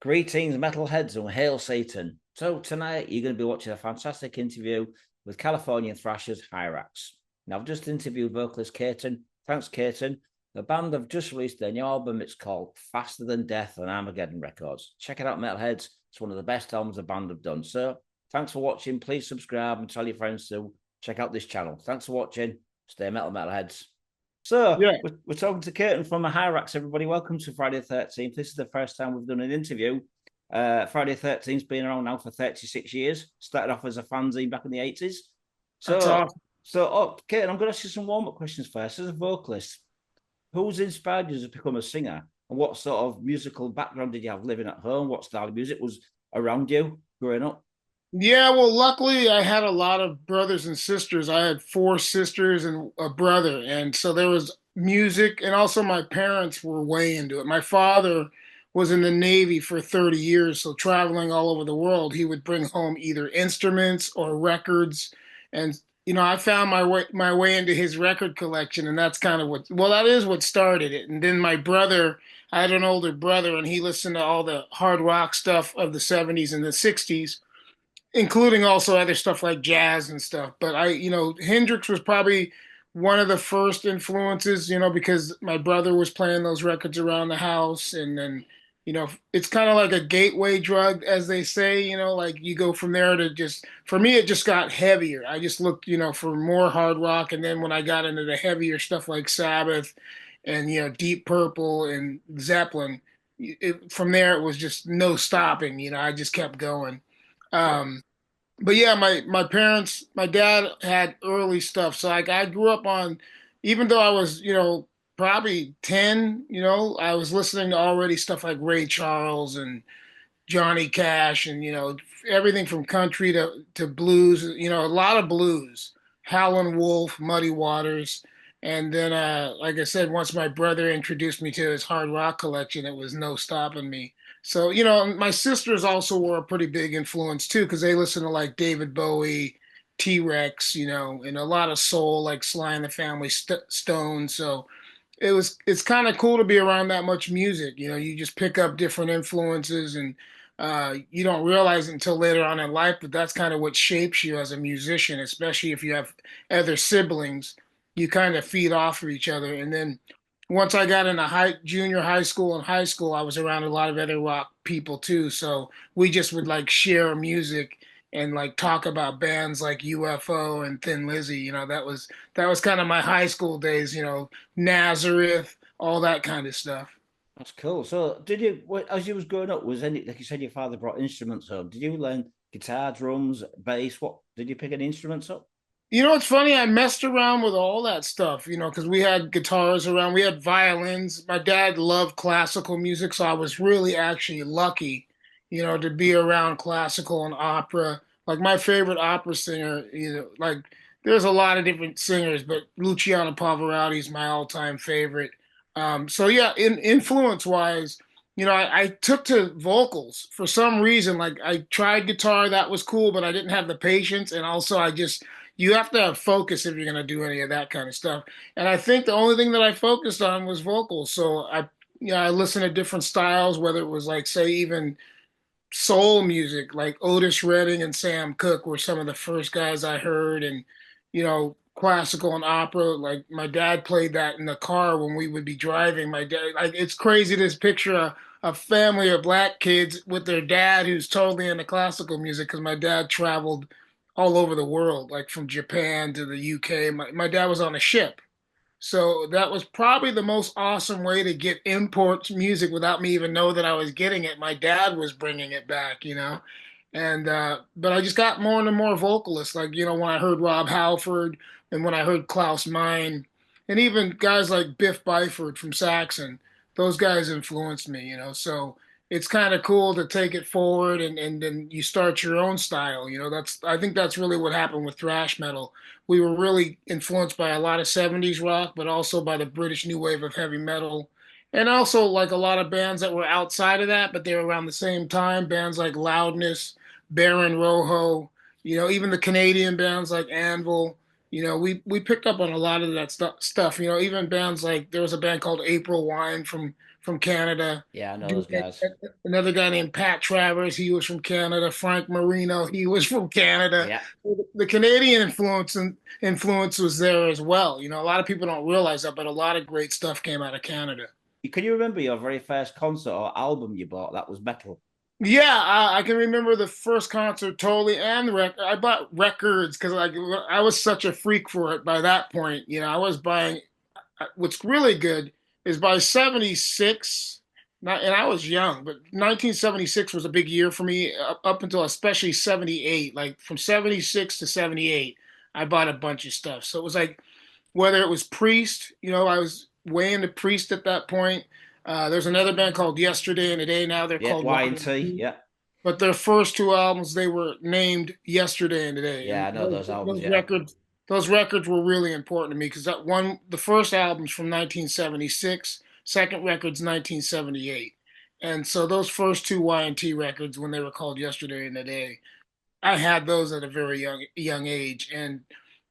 Greetings, metalheads, and hail Satan. So, tonight you're going to be watching a fantastic interview with Californian thrashers Hirax. Now, I've just interviewed vocalist Katon. Thanks, Katon. The band have just released their new album. It's called Faster Than Death on Armageddon Records. Check it out, metalheads. It's one of the best albums the band have done. So, thanks for watching. Please subscribe and tell your friends to check out this channel. Thanks for watching. Stay metal, metalheads. So Yeah, we're talking to Katon from the Hirax. Everybody, welcome to Friday the 13th. This is the first time we've done an interview. Friday the 13th's been around now for 36 years. Started off as a fanzine back in the 80s. that's So, awesome. Katon, I'm going to ask you some warm-up questions first. As a vocalist, who's inspired you to become a singer? And what sort of musical background did you have living at home? What style of music was around you growing up? Yeah, well, luckily I had a lot of brothers and sisters. I had four sisters and a brother, and so there was music, and also my parents were way into it. My father was in the Navy for 30 years, so traveling all over the world, he would bring home either instruments or records, and I found my way into his record collection, and that's kind of that is what started it. And then my brother, I had an older brother, and he listened to all the hard rock stuff of the 70s and the 60s, including also other stuff like jazz and stuff. But Hendrix was probably one of the first influences, because my brother was playing those records around the house. And then, it's kind of like a gateway drug, as they say, like you go from there to for me, it just got heavier. I just looked, for more hard rock. And then when I got into the heavier stuff like Sabbath and, Deep Purple and Zeppelin, from there, it was just no stopping. I just kept going. Um, but yeah, my parents, my dad had early stuff. So like I grew up on, even though I was, probably 10, I was listening to already stuff like Ray Charles and Johnny Cash and, everything from country to blues, a lot of blues, Howlin' Wolf, Muddy Waters. And then, like I said, once my brother introduced me to his hard rock collection, it was no stopping me. So, my sisters also were a pretty big influence too, because they listened to like David Bowie, T-Rex, and a lot of soul, like Sly and the Family Stone. So it's kind of cool to be around that much music. You just pick up different influences, and you don't realize it until later on in life, but that's kind of what shapes you as a musician, especially if you have other siblings. You kind of feed off of each other. And then once I got into junior high school and high school, I was around a lot of other rock people too. So we just would like share music and like talk about bands like UFO and Thin Lizzy. That was kind of my high school days. Nazareth, all that kind of stuff. That's cool. So, did you, as you was growing up, was any, like you said, your father brought instruments home? Did you learn guitar, drums, bass? What did you pick any instruments up? It's funny. I messed around with all that stuff, because we had guitars around, we had violins. My dad loved classical music, so I was really actually lucky, to be around classical and opera. Like my favorite opera singer, like there's a lot of different singers, but Luciano Pavarotti is my all-time favorite. So yeah, in influence wise, I took to vocals for some reason. Like I tried guitar, that was cool, but I didn't have the patience, and also you have to have focus if you're going to do any of that kind of stuff. And I think the only thing that I focused on was vocals. So I listened to different styles, whether it was like, say, even soul music, like Otis Redding and Sam Cooke were some of the first guys I heard, and classical and opera. Like my dad played that in the car when we would be driving. My dad, like it's crazy to picture a family of black kids with their dad who's totally into classical music, because my dad traveled all over the world, like from Japan to the UK. My dad was on a ship. So that was probably the most awesome way to get import music without me even know that I was getting it. My dad was bringing it back. And but I just got more and more vocalists. Like when I heard Rob Halford and when I heard Klaus Meine, and even guys like Biff Byford from Saxon, those guys influenced me. So it's kind of cool to take it forward, and then you start your own style. I think that's really what happened with thrash metal. We were really influenced by a lot of 70s rock, but also by the British new wave of heavy metal. And also like a lot of bands that were outside of that, but they were around the same time. Bands like Loudness, Baron Rojo, even the Canadian bands like Anvil. We picked up on a lot of that stuff. Even bands like there was a band called April Wine from from Canada. Yeah, I know those guys. Another guy named Pat Travers, he was from Canada. Frank Marino, he was from Canada. Yeah. The Canadian influence was there as well. You know, a lot of people don't realize that, but a lot of great stuff came out of Canada. Can you remember your very first concert or album you bought that was metal? Yeah, I can remember the first concert totally, and the record. I bought records because like I was such a freak for it by that point. You know, I was buying. What's really good is by '76. Not, and I was young, but 1976 was a big year for me up until especially '78. Like from '76 to '78, I bought a bunch of stuff. So it was like whether it was Priest, you know, I was way into Priest at that point. There's another band called Yesterday and Today. Now they're Yeah, called Y&T. Y&T. Yeah. But their first two albums, they were named Yesterday and Today, Yeah, and I know those albums. Yeah. those records were really important to me because that one, the first album's from 1976, second record's 1978, and so those first two Y&T records, when they were called Yesterday and Today, I had those at a very young age, and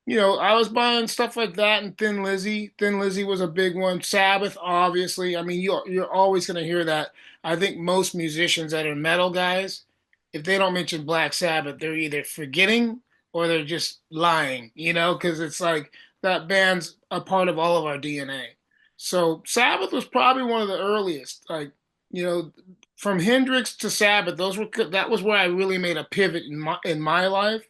you know I was buying stuff like that and Thin Lizzy. Thin Lizzy was a big one. Sabbath, obviously. I mean, you're always going to hear that. I think most musicians that are metal guys, if they don't mention Black Sabbath, they're either forgetting or they're just lying. You know, because it's like that band's a part of all of our DNA. So Sabbath was probably one of the earliest. Like you know, from Hendrix to Sabbath, that was where I really made a pivot in my life.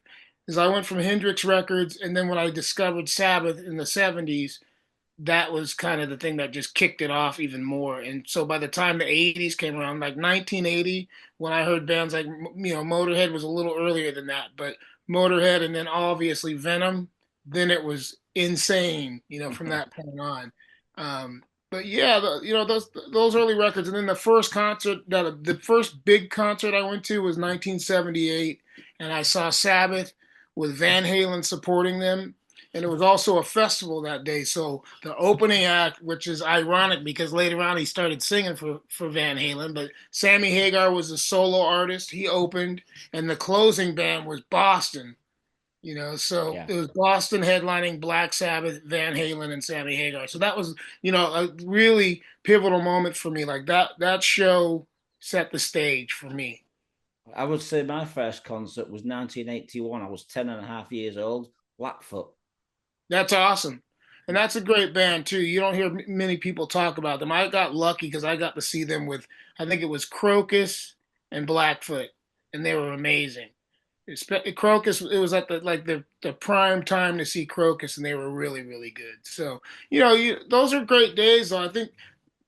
Is I went from Hendrix records, and then when I discovered Sabbath in the '70s, that was kind of the thing that just kicked it off even more. And so by the time the '80s came around, like 1980, when I heard bands like you know Motorhead was a little earlier than that, but Motorhead and then obviously Venom, then it was insane, you know, from that point on. But yeah, you know those early records, and then the first big concert I went to was 1978, and I saw Sabbath with Van Halen supporting them, and it was also a festival that day. So the opening act, which is ironic because later on he started singing for Van Halen, but Sammy Hagar was a solo artist. He opened, and the closing band was Boston. You know, so Yeah. it was Boston headlining Black Sabbath, Van Halen, and Sammy Hagar. So that was, you know, a really pivotal moment for me. Like that show set the stage for me. I would say my first concert was 1981. I was 10 and a half years old. Blackfoot. That's awesome. And that's a great band too. You don't hear many people talk about them. I got lucky because I got to see them with, I think it was Crocus and Blackfoot, and they were amazing. Crocus, it was at the prime time to see Crocus, and they were really really good. So you know, those are great days. Though I think,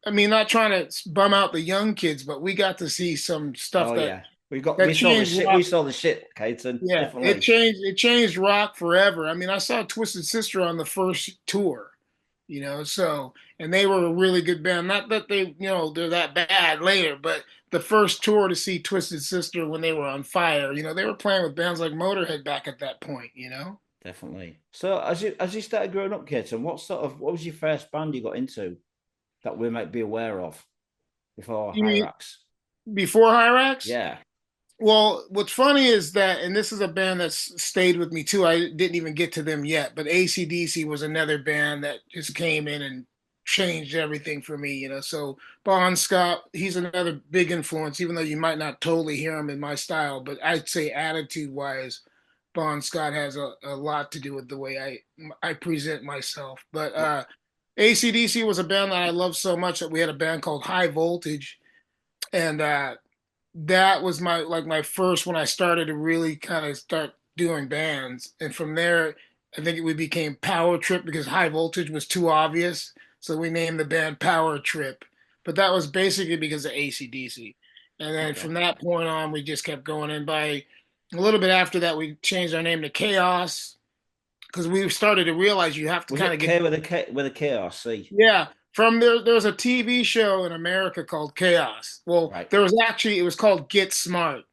I mean, not trying to bum out the young kids, but we got to see some stuff Oh yeah. that We saw the changed shit. rock. We saw the shit, Katon. Yeah, Definitely. it changed rock forever. I mean, I saw Twisted Sister on the first tour, you know, so and they were a really good band. Not that they, you know, they're that bad later, but the first tour to see Twisted Sister when they were on fire, you know, they were playing with bands like Motorhead back at that point, you know. Definitely. So as you started growing up, Katon, what was your first band you got into that we might be aware of before You mean Hirax? before Hirax? Yeah. Well, what's funny is that, and this is a band that's stayed with me too. I didn't even get to them yet, but AC/DC was another band that just came in and changed everything for me, you know. So Bon Scott, he's another big influence, even though you might not totally hear him in my style, but I'd say attitude wise, Bon Scott has a lot to do with the way I present myself. But AC/DC was a band that I loved so much that we had a band called High Voltage, and that was my first when I started to really kind of start doing bands, and from there I think we became Power Trip because High Voltage was too obvious, so we named the band Power Trip. But that was basically because of AC/DC, and then Okay. from that point on we just kept going. And by a little bit after that we changed our name to Chaos because we started to realize you have to Was kind of it get. K with a K with a K or C? Yeah, from there's a TV show in America called Chaos. Well, Right. it was called Get Smart.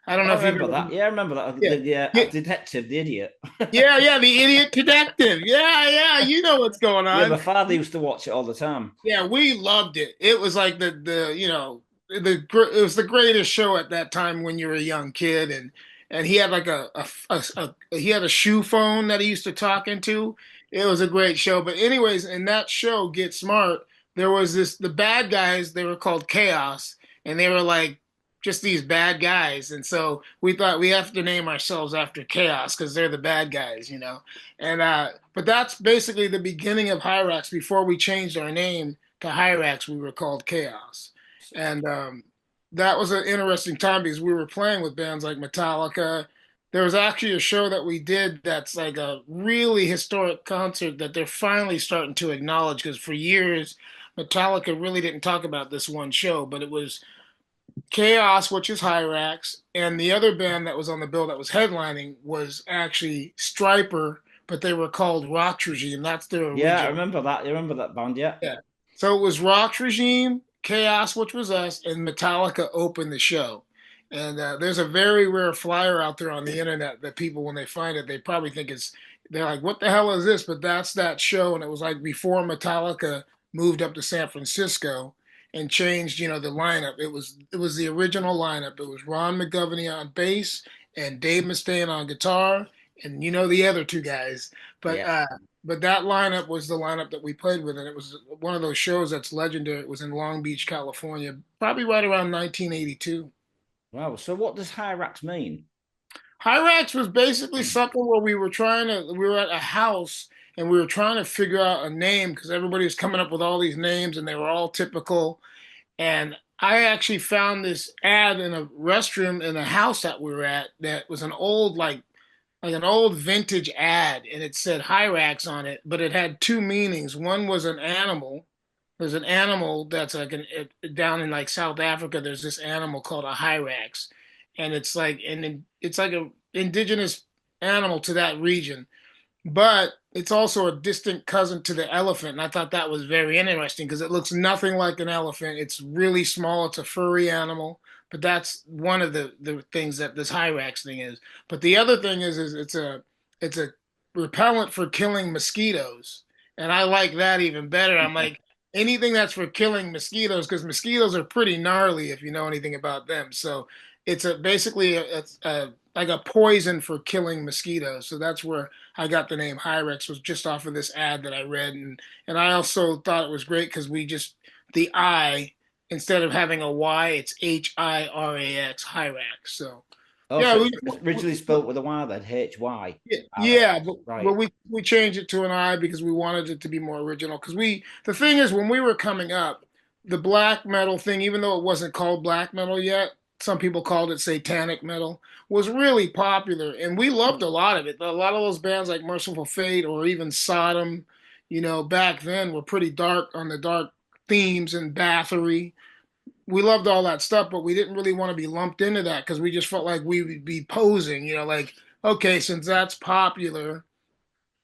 I don't know I if you've remember ever. that. Yeah, I remember that. Yeah, The detective, the idiot. yeah, the idiot detective. Yeah, you know what's going Yeah, my on. father used to watch it all the time. Yeah, we loved it. It was like the you know it was the greatest show at that time when you were a young kid, and he had like he had a shoe phone that he used to talk into. It was a great show. But anyways, in that show, Get Smart, there was the bad guys, they were called Chaos, and they were like just these bad guys. And so we thought we have to name ourselves after Chaos because they're the bad guys, you know. And but that's basically the beginning of Hirax. Before we changed our name to Hirax, we were called Chaos. And that was an interesting time because we were playing with bands like Metallica. There was actually a show that we did that's like a really historic concert that they're finally starting to acknowledge because for years Metallica really didn't talk about this one show, but it was Chaos, which is Hyrax, and the other band that was on the bill that was headlining was actually Striper, but they were called Rock Regime. That's their Yeah, I original. remember that. You remember that band? Yeah. Yeah. So it was Rock Regime, Chaos, which was us, and Metallica opened the show. And there's a very rare flyer out there on the internet that people, when they find it, they probably think they're like, what the hell is this? But that's that show. And it was like before Metallica moved up to San Francisco and changed, the lineup. It was the original lineup. It was Ron McGovney on bass and Dave Mustaine on guitar, and the other two guys. But Yeah. but that lineup was the lineup that we played with, and it was one of those shows that's legendary. It was in Long Beach, California, probably right around 1982. Wow. So what does Hyrax mean? Hyrax was basically something where we were at a house and we were trying to figure out a name because everybody was coming up with all these names and they were all typical. And I actually found this ad in a restroom in the house that we were at that was an old, like an old vintage ad, and it said Hyrax on it, but it had two meanings. One was an animal. There's an animal that's like down in like South Africa. There's this animal called a Hyrax, and it's like a indigenous animal to that region, but it's also a distant cousin to the elephant. And I thought that was very interesting because it looks nothing like an elephant. It's really small. It's a furry animal. But that's one of the things that this Hyrax thing is. But the other thing is it's a repellent for killing mosquitoes. And I like that even better. I'm like anything that's for killing mosquitoes because mosquitoes are pretty gnarly if you know anything about them. So it's basically like a poison for killing mosquitoes. So that's where I got the name Hyrex was just off of this ad that I read, and I also thought it was great because we just the I instead of having a Y, it's Hirax Hyrax. So Oh, yeah, so it's originally spelled with a Y then, HY. yeah, but Right. we changed it to an I because we wanted it to be more original. Because the thing is, when we were coming up, the black metal thing, even though it wasn't called black metal yet, some people called it satanic metal, was really popular, and we loved a lot of it. A lot of those bands like Merciful Fate or even Sodom, back then were pretty dark on the dark themes and Bathory. We loved all that stuff, but we didn't really want to be lumped into that because we just felt like we would be posing, like, okay, since that's popular,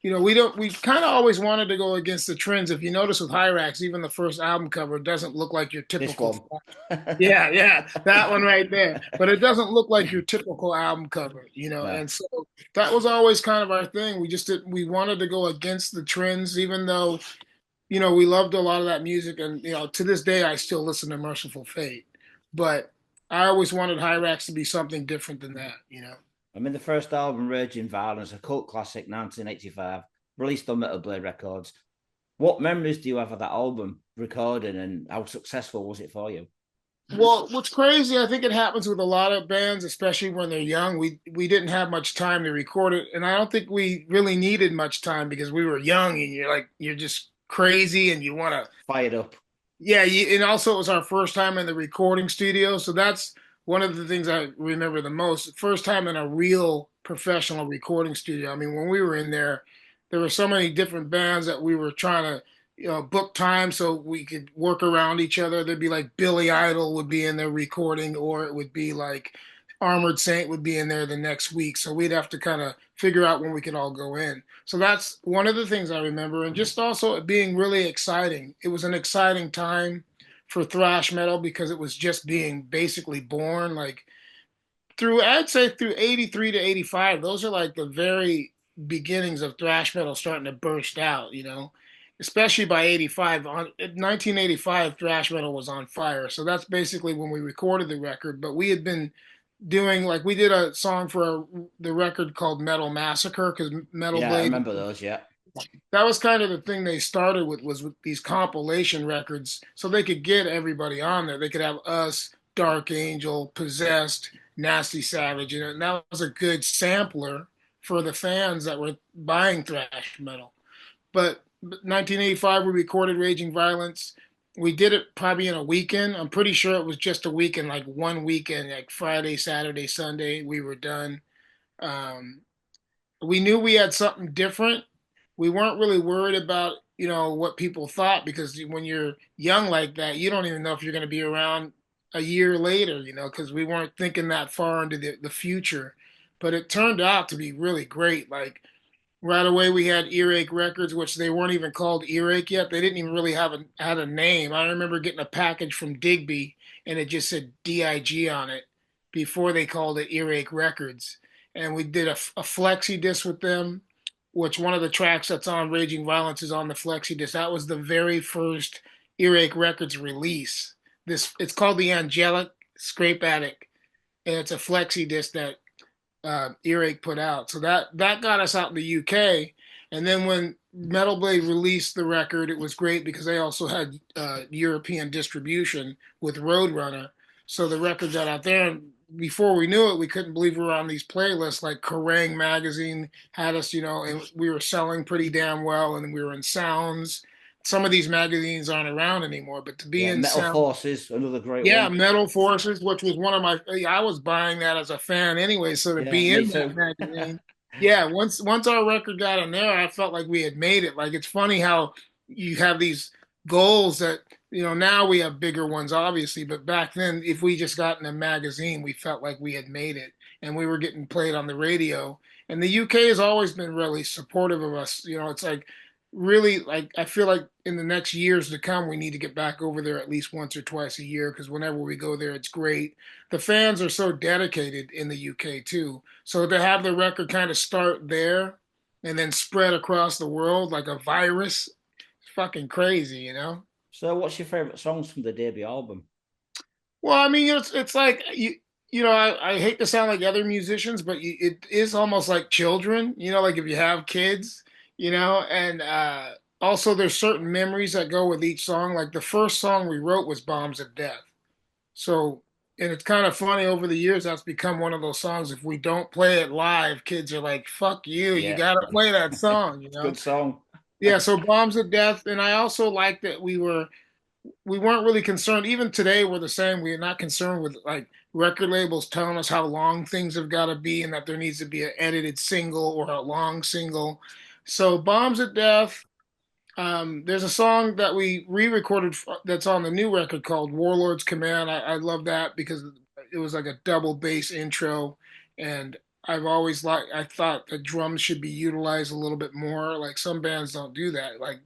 we kind of always wanted to go against the trends. If you notice with Hyrax, even the first album cover doesn't look like your This typical. one. Yeah, yeah, that one right there. But it doesn't look like your typical album cover, No. And so that was always kind of our thing. We wanted to go against the trends, even though we loved a lot of that music, and to this day, I still listen to Merciful Fate. But I always wanted Hyrax to be something different than that. I mean, the first album, Raging Violence, a cult classic, 1985, released on Metal Blade Records. What memories do you have of that album recording, and how successful was it for you? Well, what's crazy, I think it happens with a lot of bands, especially when they're young. We didn't have much time to record it, and I don't think we really needed much time because we were young, and you're just crazy, and you want to. Fired up. Yeah, and also it was our first time in the recording studio, so that's one of the things I remember the most. First time in a real professional recording studio. I mean, when we were in there were so many different bands that we were trying to, book time so we could work around each other. There'd be like Billy Idol would be in there recording, or it would be like Armored Saint would be in there the next week. So we'd have to kind of figure out when we could all go in. So that's one of the things I remember. And just also it being really exciting. It was an exciting time for thrash metal because it was just being basically born. Like I'd say through 83 to 85, those are like the very beginnings of thrash metal starting to burst out. Especially by 85. 1985, thrash metal was on fire. So that's basically when we recorded the record. But we had been doing, like, we did a song for the record called Metal Massacre because Metal Yeah, I Blade remember those. Yeah. That was kind of the thing they started with, was with these compilation records, so they could get everybody on there. They could have us, Dark Angel, Possessed, Nasty Savage, and that was a good sampler for the fans that were buying thrash metal. But 1985, we recorded Raging Violence. We did it probably in a weekend. I'm pretty sure it was just a weekend, like one weekend, like Friday, Saturday, Sunday. We were done. Um, we knew we had something different. We weren't really worried about, what people thought, because when you're young like that, you don't even know if you're going to be around a year later, because we weren't thinking that far into the future. But it turned out to be really great. Like, right away, we had Earache Records, which they weren't even called Earache yet. They didn't even really had a name. I remember getting a package from Digby, and it just said DIG on it before they called it Earache Records. And we did a flexi disc with them, which one of the tracks that's on Raging Violence is on the flexi disc. That was the very first Earache Records release. It's called the Angelic Scrape Attic, and it's a flexi disc that Earache put out. So that got us out in the UK. And then when Metal Blade released the record, it was great because they also had European distribution with Roadrunner. So the record got out there, and before we knew it, we couldn't believe we were on these playlists. Like Kerrang! Magazine had us, and we were selling pretty damn well, and we were in Sounds. Some of these magazines aren't around anymore, but to be Yeah, in Metal Sounds, Forces, another great yeah, one. Metal Forces, which was one of my, I was buying that as a fan anyway, so to Yeah, be me in that too. magazine, yeah, once our record got in there, I felt like we had made it. Like, it's funny how you have these goals that, now we have bigger ones, obviously, but back then, if we just got in a magazine, we felt like we had made it, and we were getting played on the radio. And the UK has always been really supportive of us. It's like, really, like, I feel like in the next years to come, we need to get back over there at least once or twice a year, because whenever we go there, it's great. The fans are so dedicated in the UK too. So to have the record kind of start there and then spread across the world like a virus, it's fucking crazy. So, what's your favorite songs from the debut album? Well, I mean, it's like I hate to sound like other musicians, but it is almost like children. Like if you have kids, and also there's certain memories that go with each song. Like the first song we wrote was "Bombs of Death," so. And it's kind of funny, over the years, that's become one of those songs. If we don't play it live, kids are like, "Fuck you! You Yeah, got to play that song." it's a good song. Yeah. So "Bombs of Death," and I also like that we weren't really concerned. Even today, we're the same. We're not concerned with like record labels telling us how long things have got to be, and that there needs to be an edited single or a long single. So "Bombs at Death." There's a song that we re-recorded that's on the new record called "Warlord's Command." I love that because it was like a double bass intro, and I thought the drums should be utilized a little bit more. Like, some bands don't do that. Like,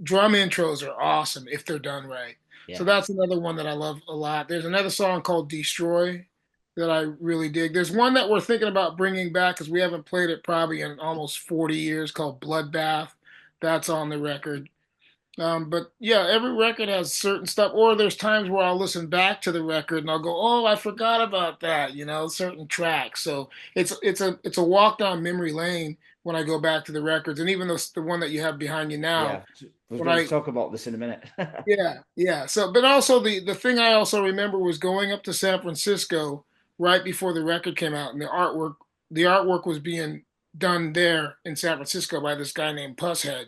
drum intros are awesome if they're done right. So Yeah. that's another one that I love a lot. There's another song called Destroy that I really dig. There's one that we're thinking about bringing back because we haven't played it probably in almost 40 years, called Bloodbath. That's on the record. But yeah, every record has certain stuff, or there's times where I'll listen back to the record and I'll go, "Oh, I forgot about that," certain tracks. So it's a walk down memory lane when I go back to the records, and even the one that you have behind you now, Yeah, we're when going to I talk about this in a minute. yeah, yeah. So, but also the thing I also remember was going up to San Francisco right before the record came out, and the artwork was being done there in San Francisco by this guy named Pusshead.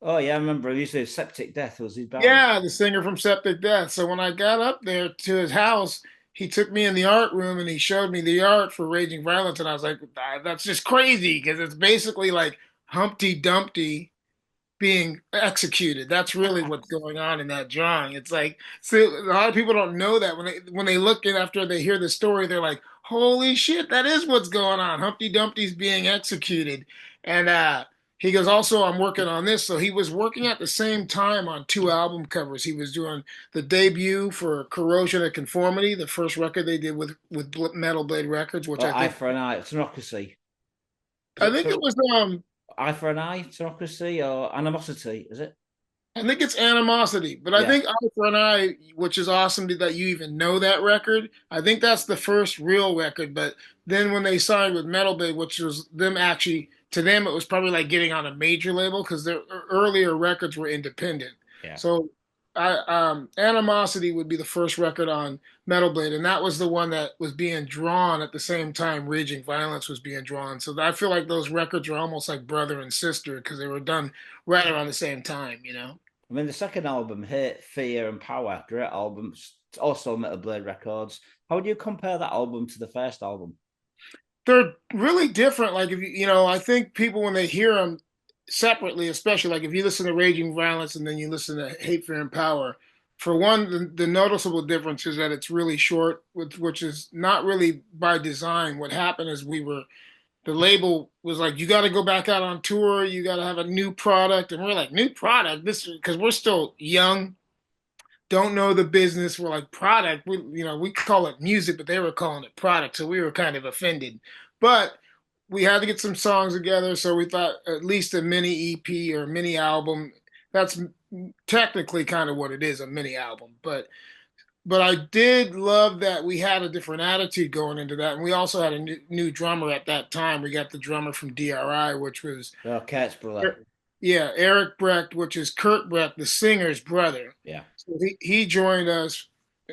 Oh yeah, I remember he used to Septic Death was his band. Yeah, the singer from Septic Death. So when I got up there to his house, he took me in the art room and he showed me the art for Raging Violence, and I was like, That's just crazy," because it's basically like Humpty Dumpty being executed. That's really what's going on in that drawing. It's like, so a lot of people don't know that when they look in after they hear the story, they're like, "Holy shit, that is what's going on. Humpty Dumpty's being executed." And he goes, "Also, I'm working on this." So he was working at the same time on two album covers. He was doing the debut for Corrosion of Conformity, the first record they did with Metal Blade Records, which Or I Eye think for an Eye, Tenocracy. Is I it think it was Eye for an Eye, Tenocracy, or Animosity? Is it? I think it's Animosity, but I Yeah. think Eye for an Eye, which is awesome that you even know that record. I think that's the first real record. But then when they signed with Metal Blade, which was them actually to them it was probably like getting on a major label because their earlier records were independent. Yeah. So Animosity would be the first record on Metal Blade, and that was the one that was being drawn at the same time Raging Violence was being drawn. So I feel like those records are almost like brother and sister because they were done right around the same time, you know? I mean, the second album, Hate, Fear, and Power, great albums, also Metal Blade Records. How would you compare that album to the first album? They're really different. Like if you know, I think people when they hear them separately, especially like if you listen to Raging Violence and then you listen to Hate, Fear, and Power, for one, the noticeable difference is that it's really short, which is not really by design. What happened is the label was like, you got to go back out on tour, you got to have a new product, and we're like, new product, this because we're still young, don't know the business. We're like product. We call it music, but they were calling it product, so we were kind of offended. But we had to get some songs together, so we thought at least a mini EP or mini album. That's technically kind of what it is, a mini album. But I did love that we had a different attitude going into that, and we also had a new drummer at that time. We got the drummer from DRI, which was Oh, Kurt's brother. yeah, Eric Brecht, which is Kurt Brecht, the singer's brother. Yeah. So he joined us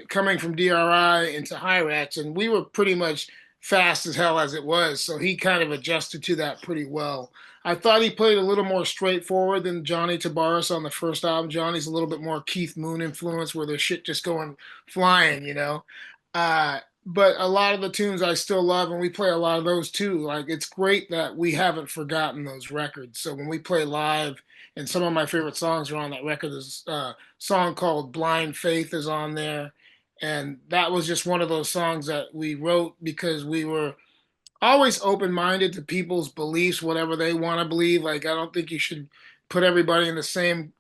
coming from DRI into Hirax, and we were pretty much fast as hell as it was. So he kind of adjusted to that pretty well. I thought he played a little more straightforward than Johnny Tabares on the first album. Johnny's a little bit more Keith Moon influence, where there's shit just going flying, you know. But a lot of the tunes I still love, and we play a lot of those too. Like it's great that we haven't forgotten those records. So when we play live, and some of my favorite songs are on that record, there's a song called "Blind Faith" is on there, and that was just one of those songs that we wrote because we were always open-minded to people's beliefs, whatever they want to believe. Like I don't think you should put everybody in the same,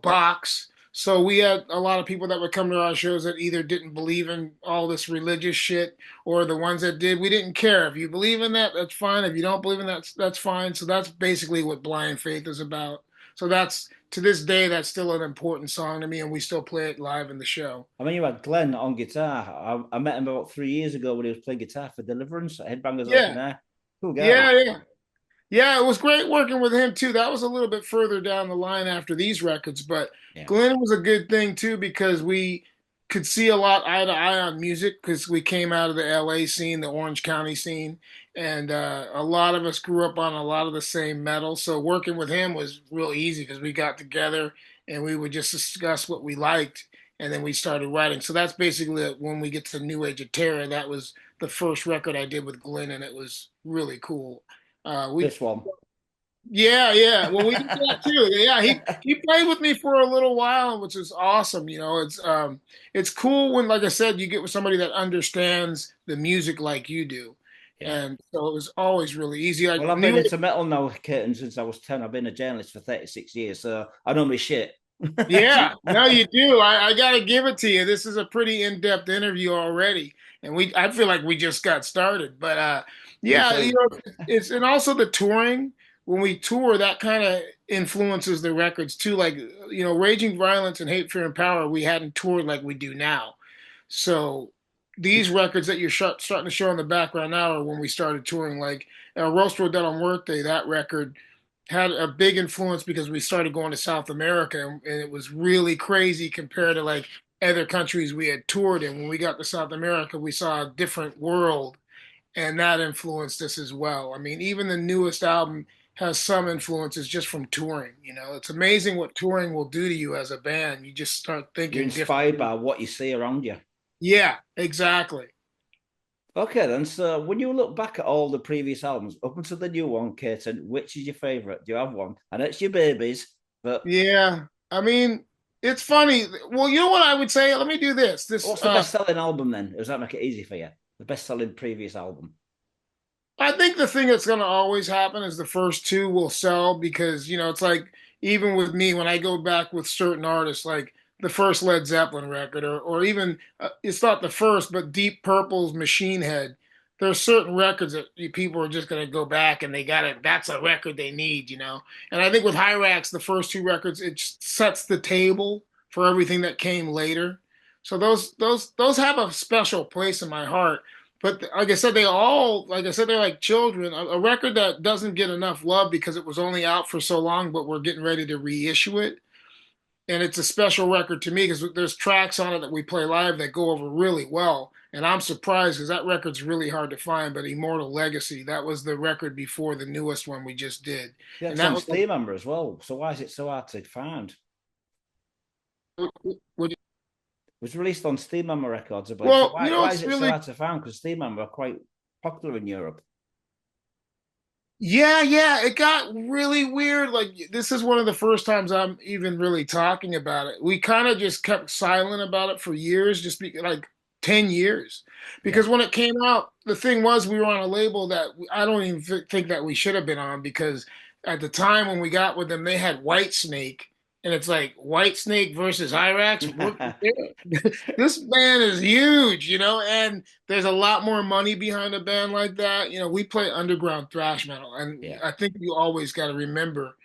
box. So we had a lot of people that would come to our shows that either didn't believe in all this religious shit, or the ones that did. We didn't care. If you believe in that, that's fine. If you don't believe in that, that's fine. So that's basically what Blind Faith is about. So that's to this day, that's still an important song to me, and we still play it live in the show. I mean, you had Glenn on guitar. I met him about 3 years ago when he was playing guitar for Deliverance at Headbangers Open Yeah, Air. Cool guy. yeah. Yeah, it was great working with him too. That was a little bit further down the line after these records, but Yeah. Glenn was a good thing too because we could see a lot eye to eye on music because we came out of the LA scene, the Orange County scene, and a lot of us grew up on a lot of the same metal. So working with him was real easy because we got together and we would just discuss what we liked, and then we started writing. So that's basically when we get to New Age of Terror. That was the first record I did with Glenn, and it was really cool. We This one. Yeah, yeah. Well, we did that too. Yeah, he played with me for a little while, which is awesome. It's cool when, like I said, you get with somebody that understands the music like you do, Yeah. and so it was always really easy. I Well, I've been knew into metal now, Katon, since I was 10. I've been a journalist for 36 years, so I know my shit. Yeah, no, you do. I got to give it to you. This is a pretty in-depth interview already, and I feel like we just got started. But Me yeah, too. it's and also the touring. When we tour, that kind of influences the records too. Like Raging Violence and Hate, Fear, and Power, we hadn't toured like we do now. So these records that you're starting to show in the background now are when we started touring. Like Rostro de Muerte, that record had a big influence because we started going to South America, and it was really crazy compared to like other countries we had toured in. When we got to South America, we saw a different world, and that influenced us as well. I mean, even the newest album has some influences just from touring. It's amazing what touring will do to you as a band. You just start You're thinking inspired differently. by what you see around you. Yeah, exactly. Okay, then. So when you look back at all the previous albums, up until the new one, Katon, which is your favorite? Do you have one? I know it's your babies, but Yeah. I mean, it's funny. Well, you know what I would say? Let me do this. what's the best selling album then? Does that make it easy for you? The best selling previous album? I think the thing that's going to always happen is the first two will sell because, it's like even with me, when I go back with certain artists, like the first Led Zeppelin record, or even it's not the first, but Deep Purple's Machine Head. There are certain records that people are just going to go back and they got it. That's a record they need. And I think with Hyrax, the first two records, it sets the table for everything that came later. So those have a special place in my heart. But like I said, like I said, they're like children. A record that doesn't get enough love because it was only out for so long, but we're getting ready to reissue it. And it's a special record to me because there's tracks on it that we play live that go over really well. And I'm surprised because that record's really hard to find. But Immortal Legacy, that was the record before the newest one we just did. Yeah, And it's that on was Steam Member as well. So why is it so hard to find? what, It was released on Steam Member Records, I believe. So well, why is it's it so really hard to find? Because Steam Member are quite popular in Europe. yeah, it got really weird. Like this is one of the first times I'm even really talking about it. We kind of just kept silent about it for years, like 10 years. Yeah. Because when it came out, the thing was we were on a label that I don't even think that we should have been on because at the time when we got with them, they had White Snake. And it's like White Snake versus Hirax. This band is huge, and there's a lot more money behind a band like that. We play underground thrash metal, and Yeah. I think you always got to remember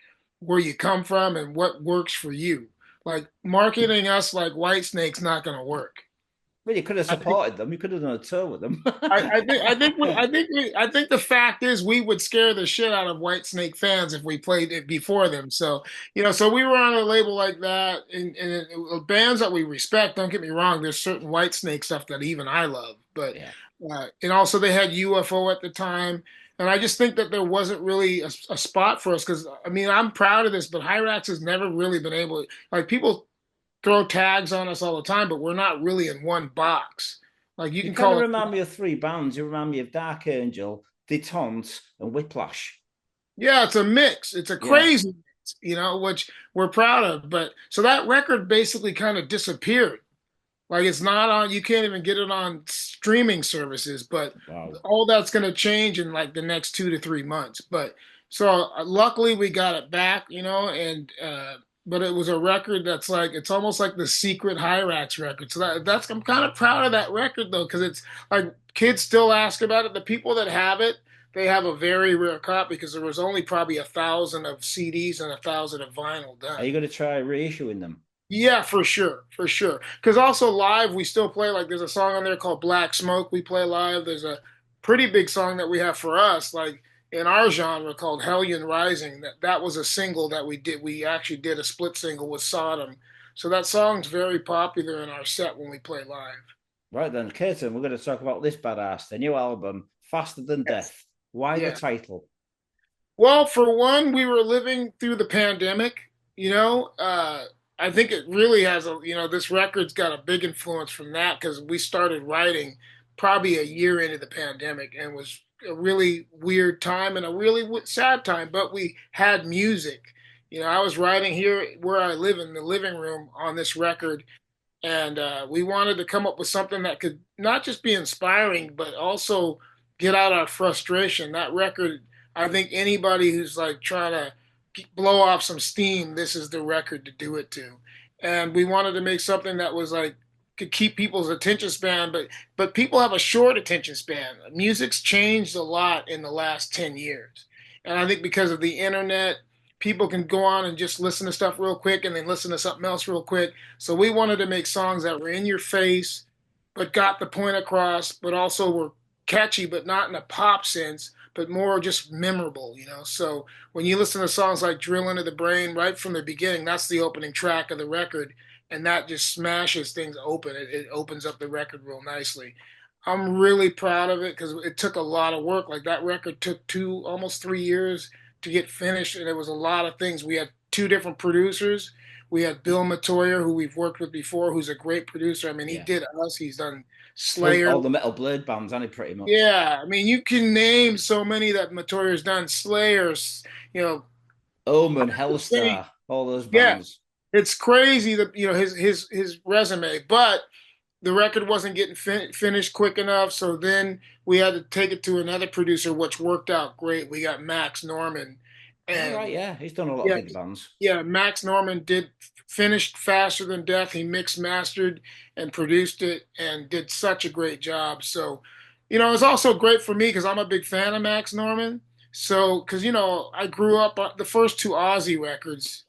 where you come from and what works for you. Like marketing us like Whitesnake's not going to work. Well, you could have I think supported them. You could have done a tour with them. I think the fact is we would scare the shit out of Whitesnake fans if we played it before them. So so we were on a label like that, and bands that we respect. Don't get me wrong. There's certain Whitesnake stuff that even I love, but Yeah. and also they had UFO at the time, and I just think that there wasn't really a spot for us because I mean I'm proud of this, but Hyrax has never really been able like people throw tags on us all the time, but we're not really in one box. Like you You can kind of call it. remind me of three bands. You remind me of Dark Angel, Detente, and Whiplash. Yeah, it's a mix. It's a Yeah. crazy mix, which we're proud of. But so that record basically kind of disappeared. Like it's not on, you can't even get it on streaming services, but Wow. all that's going to change in like the next 2 to 3 months. But so luckily we got it back, and but it was a record that's like it's almost like the secret Hyrax record. So that's I'm kind of proud of that record though, because it's like kids still ask about it. The people that have it, they have a very rare copy because there was only probably 1,000 of CDs and 1,000 of vinyl Are done. you going to try reissuing them? Yeah, for sure, for sure. Because also live, we still play. Like, there's a song on there called "Black Smoke." We play live. There's a pretty big song that we have for us, like in our genre, called "Hellion Rising." That was a single that we did. We actually did a split single with Sodom. So that song's very popular in our set when we play live. Right then, Katon, we're going to talk about this badass, the new album, Faster Than Yes. Death. Why the Yeah. title? Well, for one, we were living through the pandemic. You know, uh, I think it really has this record's got a big influence from that because we started writing probably a year into the pandemic and it was a really weird time and a really sad time, but we had music. I was writing here where I live in the living room on this record, and we wanted to come up with something that could not just be inspiring but also get out our frustration. That record, I think anybody who's like trying to blow off some steam, this is the record to do it to. And we wanted to make something that was like could keep people's attention span, but people have a short attention span. Music's changed a lot in the last 10 years, and I think because of the internet, people can go on and just listen to stuff real quick and then listen to something else real quick. So we wanted to make songs that were in your face, but got the point across, but also were catchy, but not in a pop sense, but more just memorable. So when you listen to songs like Drill Into the Brain right from the beginning, that's the opening track of the record. And that just smashes things open. It opens up the record real nicely. I'm really proud of it because it took a lot of work. Like that record took almost 3 years to get finished, and it was a lot of things. We had two different producers. We had Bill Matoyer, who we've worked with before, who's a great producer. I mean, he Yeah. did us. He's done Done Slayer. all the Metal Blade bands, and it pretty much. Yeah, I mean, you can name so many that Matoyer's done. Slayers, you know. Omen, Hellstar, all those Yeah, bands. it's crazy that his resume, but the record wasn't getting finished quick enough. So then we had to take it to another producer, which worked out great. We got Max Norman, All and right, yeah. He's done a lot of yeah, big bands. yeah, Max Norman did finished Faster Than Death. He mixed, mastered, and produced it, and did such a great job. So, it's also great for me because I'm a big fan of Max Norman. So, because I grew up the first two Ozzy records.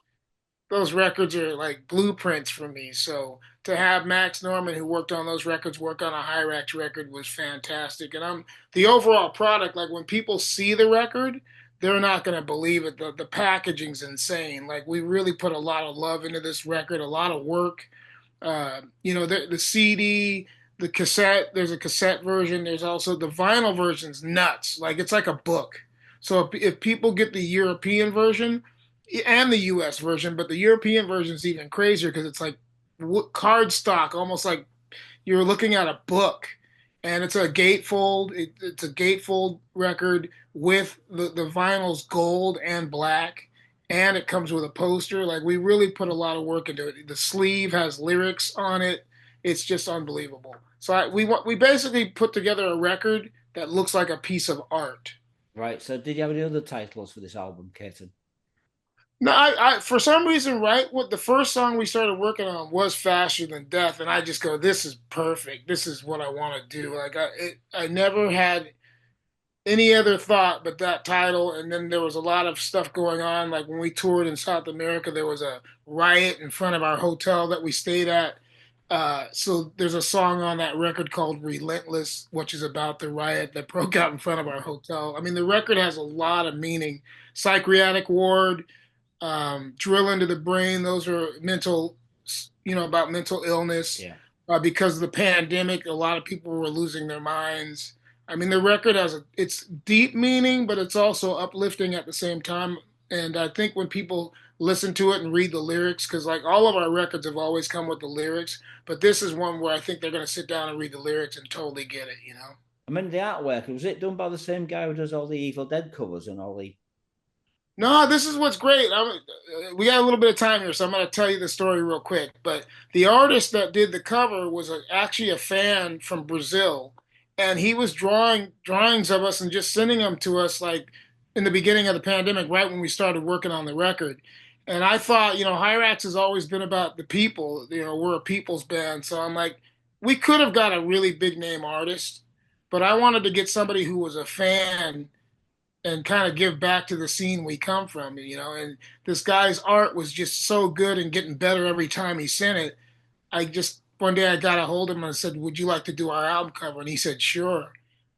Those records are like blueprints for me. So to have Max Norman, who worked on those records, work on a Hirax record was fantastic. And I'm the overall product, like when people see the record, they're not going to believe it. The packaging's insane. Like we really put a lot of love into this record, a lot of work. The CD, the cassette, there's a cassette version. There's also the vinyl version's nuts. Like it's like a book. So if people get the European version and the US version, but the European version is even crazier because it's like card stock, almost like you're looking at a book. And it's a gatefold. It's a gatefold record with the vinyl's gold and black, and it comes with a poster. Like we really put a lot of work into it. The sleeve has lyrics on it. It's just unbelievable. So we basically put together a record that looks like a piece of art. Right. So did you have any other titles for this album, Katon? No, I for some reason, right, what the first song we started working on was Faster Than Death, and I just go, this is perfect. This is what I want to do. Like I never had any other thought but that title. And then there was a lot of stuff going on. Like when we toured in South America, there was a riot in front of our hotel that we stayed at. So there's a song on that record called Relentless, which is about the riot that broke out in front of our hotel. I mean, the record has a lot of meaning. Psychiatric ward, drill into the brain. Those are mental, about mental illness. Yeah. Because of the pandemic, a lot of people were losing their minds. I mean, the record it's deep meaning, but it's also uplifting at the same time. And I think when people listen to it and read the lyrics, because like all of our records have always come with the lyrics, but this is one where I think they're going to sit down and read the lyrics and totally get it. I mean, the artwork, was it done by the same guy who does all the Evil Dead covers and all the. No, this is what's great. We got a little bit of time here, so I'm going to tell you the story real quick. But the artist that did the cover was actually a fan from Brazil, and he was drawing drawings of us and just sending them to us like in the beginning of the pandemic, right when we started working on the record. And I thought, Hirax has always been about the people. We're a people's band, so I'm like, we could have got a really big name artist, but I wanted to get somebody who was a fan and kind of give back to the scene we come from, and this guy's art was just so good and getting better every time he sent it. One day I got a hold of him and I said, would you like to do our album cover? And he said, sure.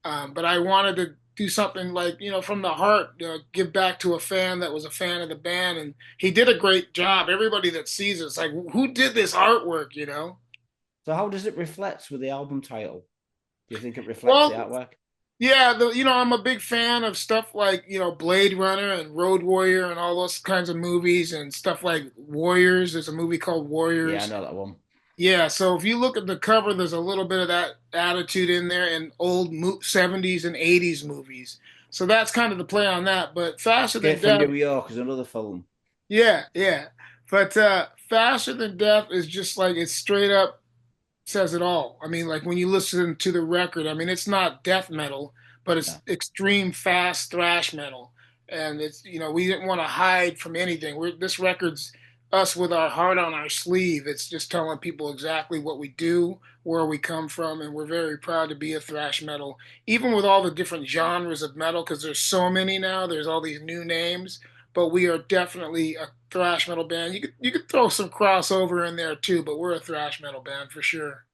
But I wanted to do something like, from the heart, give back to a fan that was a fan of the band. And he did a great job. Everybody that sees it's like, who did this artwork? So how does it reflect with the album title? Do you think it reflects Well, the artwork? yeah, I'm a big fan of stuff like, Blade Runner and Road Warrior and all those kinds of movies and stuff like Warriors. There's a movie called Yeah, I Warriors. know that one. Yeah, so if you look at the cover, there's a little bit of that attitude in there in old 70s and 80s movies. So that's kind of the play on that. But Faster Than Escape from Death, New York is another film. yeah, yeah. But Faster Than Death is just like it's straight up says it all. I mean, like when you listen to the record, I mean, it's not death metal, but it's Yeah. extreme fast thrash metal. And it's, we didn't want to hide from anything. This record's us with our heart on our sleeve. It's just telling people exactly what we do, where we come from, and we're very proud to be a thrash metal, even with all the different genres of metal, because there's so many now. There's all these new names, but we are definitely a thrash metal band. You could throw some crossover in there too, but we're a thrash metal band for sure.